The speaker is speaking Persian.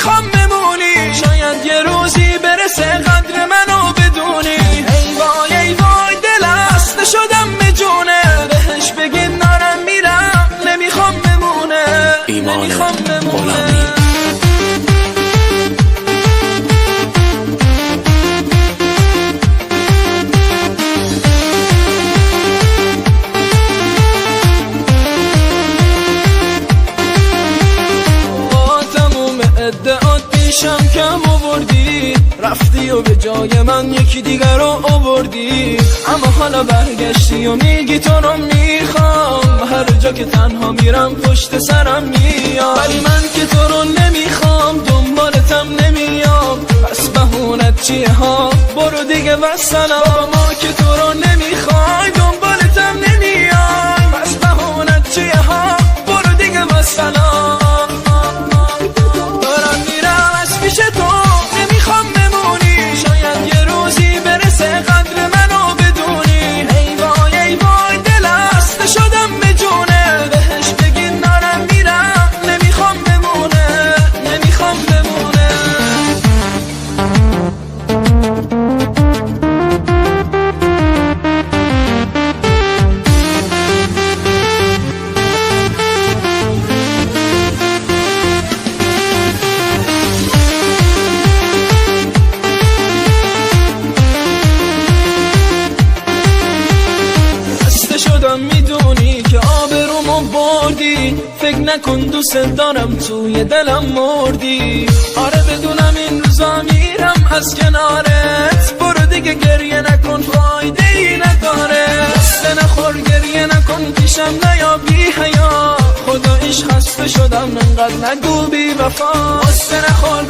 نمیخوام بمونی، شاید یه روزی برسه قدر منو بدونی. ای وای ای وای دلم خسته شدم به جونه، بهش بگین دارم میرم نمیخوام بمونه، نمیخوام بمونه. ادعات پیشم کم آوردی، رفتی و به جای من یکی دیگر رو آوردی. اما حالا برگشتی و میگی تو رو میخوام، هر جا که تنها میرم پشت سرم میام. ولی من که تو رو نمیخوام، دنبالتم نمیام. پس بهونت چیه ها؟ برو دیگه والسلام. بابا ما که تو رو نمیخوای، دنبالتم نمیام. پس بهونت چیه ها؟ برو دیگه والسلام. میدونی که آبرومو بردی، فکر نکن دوست دارم توی دلم مردی. آره بدونم این روزا میرم از کنارت، برو دیگه گریه نکن فایده ای نداره. دست نخور گریه نکن پیشم نیا بی حیا، خداییش خسته شدم انقدر نگو بی وفا. دست نخور